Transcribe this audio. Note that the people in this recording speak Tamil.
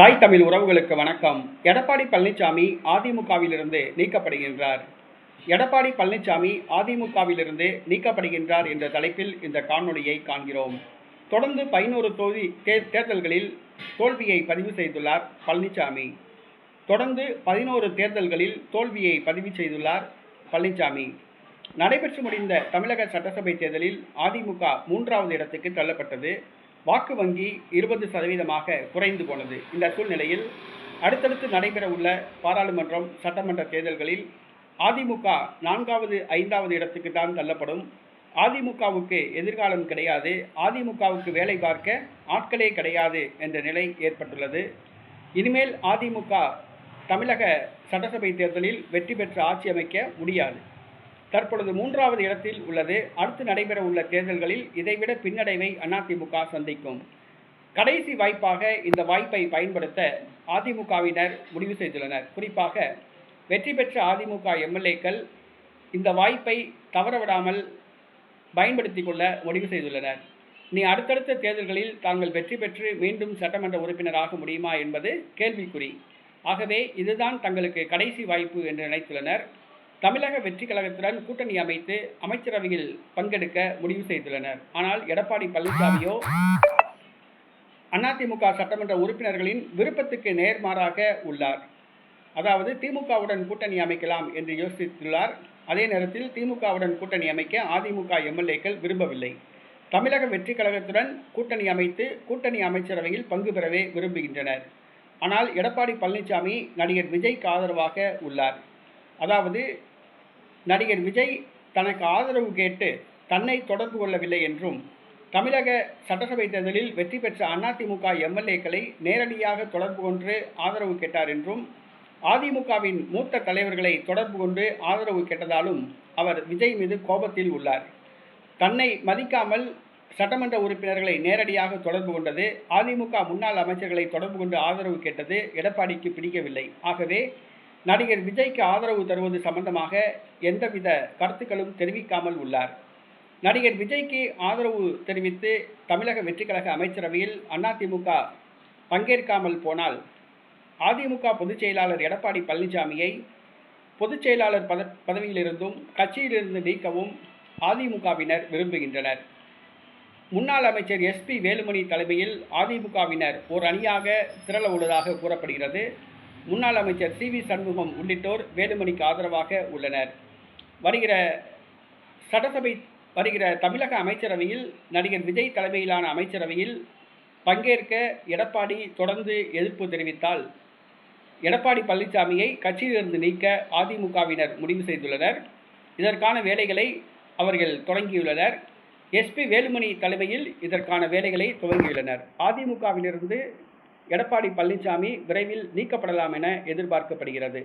தாய் தமிழ் உறவுகளுக்கு வணக்கம். எடப்பாடி பழனிசாமி அதிமுகவிலிருந்து நீக்கப்படுகின்றார். எடப்பாடி பழனிசாமி அதிமுகவிலிருந்து நீக்கப்படுகின்றார் என்ற தலைப்பில் இந்த காணொளியை காண்கிறோம். தொடர்ந்து 11 தொகுதி தேர்தல்களில் தோல்வியை பதிவு செய்துள்ளார் பழனிசாமி. தொடர்ந்து 11 தேர்தல்களில் தோல்வியை பதிவு செய்துள்ளார் பழனிசாமி. நடைபெற்று முடிந்த தமிழக சட்டசபை தேர்தலில் அதிமுக 3வது இடத்துக்கு தள்ளப்பட்டது. வாக்கு வங்கி 20% குறைந்து போனது. இந்த சூழ்நிலையில் அடுத்தடுத்து நடைபெற உள்ள பாராளுமன்றம், சட்டமன்ற தேர்தல்களில் அதிமுக 4வது 5வது இடத்துக்கு தான் தள்ளப்படும். அதிமுகவுக்கு எதிர்காலம் கிடையாது, அதிமுகவுக்கு வேலை பார்க்க ஆட்களே கிடையாது என்ற நிலை ஏற்பட்டுள்ளது. இனிமேல் அதிமுக தமிழக சட்டசபை தேர்தலில் வெற்றி பெற்று ஆட்சி அமைக்க முடியாது. தற்பொழுது 3வது இடத்தில் உள்ளது. அடுத்து நடைபெற உள்ள தேர்தல்களில் இதைவிட பின்னடைவை அதிமுக சந்திக்கும். கடைசி வாய்ப்பாக இந்த வாய்ப்பை பயன்படுத்த அதிமுகவினர் முடிவு செய்துள்ளனர். குறிப்பாக வெற்றி பெற்ற அதிமுக எம்எல்ஏக்கள் இந்த வாய்ப்பை தவறவிடாமல் பயன்படுத்தி கொள்ள முடிவு செய்துள்ளனர். இனி அடுத்தடுத்த தேர்தல்களில் தாங்கள் வெற்றி பெற்று மீண்டும் சட்டமன்ற உறுப்பினராக முடியுமா என்பது கேள்விக்குறி. ஆகவே இதுதான் தங்களுக்கு கடைசி வாய்ப்பு என்று நினைத்துள்ளனர். தமிழக வெற்றி கழகத்துடன் கூட்டணி அமைத்து அமைச்சரவையில் பங்கெடுக்க முடிவு செய்துள்ளனர். ஆனால் எடப்பாடி பழனிசாமியோ அதிமுக சட்டமன்ற உறுப்பினர்களின் விருப்பத்துக்கு நேர்மாறாக உள்ளார். அதாவது திமுகவுடன் கூட்டணி அமைக்கலாம் என்று யோசித்துள்ளார். அதே நேரத்தில் திமுகவுடன் கூட்டணி அமைக்க அதிமுக எம்எல்ஏக்கள் விரும்பவில்லை. தமிழக வெற்றி கழகத்துடன் கூட்டணி அமைத்து கூட்டணி அமைச்சரவையில் பங்கு பெறவே விரும்புகின்றனர். ஆனால் எடப்பாடி பழனிசாமி நடிகர் விஜய்க்கு ஆதரவாக உள்ளார். அதாவது நடிகர் விஜய் தனக்கு ஆதரவு கேட்டு தன்னை தொடர்பு கொள்ளவில்லை என்றும், தமிழக சட்டசபை தேர்தலில் வெற்றி பெற்ற அதிமுக எம்எல்ஏக்களை நேரடியாக தொடர்பு கொண்டு ஆதரவு கேட்டார் என்றும், அதிமுகவின் மூத்த தலைவர்களை தொடர்பு கொண்டு ஆதரவு கேட்டதாலும் அவர் விஜய் மீது கோபத்தில் உள்ளார். தன்னை மதிக்காமல் சட்டமன்ற உறுப்பினர்களை நேரடியாக தொடர்பு கொண்டது, அதிமுக முன்னாள் அமைச்சர்களை தொடர்பு கொண்டு ஆதரவு கேட்டது எடப்பாடிக்கு பிடிக்கவில்லை. ஆகவே நடிகர் விஜய்க்கு ஆதரவு தருவது சம்பந்தமாக எந்தவித கருத்துக்களும் தெரிவிக்காமல் உள்ளார். நடிகர் விஜய்க்கு ஆதரவு தெரிவித்து தமிழக வெற்றி கழக அமைச்சரவையில் அதிமுக பங்கேற்காமல் போனால் அதிமுக பொதுச் செயலாளர் எடப்பாடி பழனிசாமியை பொதுச் செயலாளர் பதவியிலிருந்தும் கட்சியிலிருந்து நீக்கவும் அதிமுகவினர் விரும்புகின்றனர். முன்னாள் அமைச்சர் SP வேலுமணி தலைமையில் அதிமுகவினர் ஒரு அணியாக திரள உள்ளதாக கூறப்படுகிறது. முன்னாள் அமைச்சர் CV சண்முகம் உள்ளிட்டோர் வேலுமணிக்கு ஆதரவாக உள்ளனர். வருகிற தமிழக அமைச்சரவையில் நடிகர் விஜய் தலைமையிலான அமைச்சரவையில் பங்கேற்க எடப்பாடி தொடர்ந்து எதிர்ப்பு தெரிவித்தால் எடப்பாடி பழனிசாமியை கட்சியிலிருந்து நீக்க அதிமுகவினர் முடிவு செய்துள்ளனர். இதற்கான வேலைகளை அவர்கள் தொடங்கியுள்ளனர். SP வேலுமணி தலைமையில் இதற்கான வேலைகளை துவங்கியுள்ளனர். அதிமுகவிலிருந்து எடப்பாடி பழனிசாமி விரைவில் நீக்கப்படலாம் என எதிர்பார்க்கப்படுகிறது.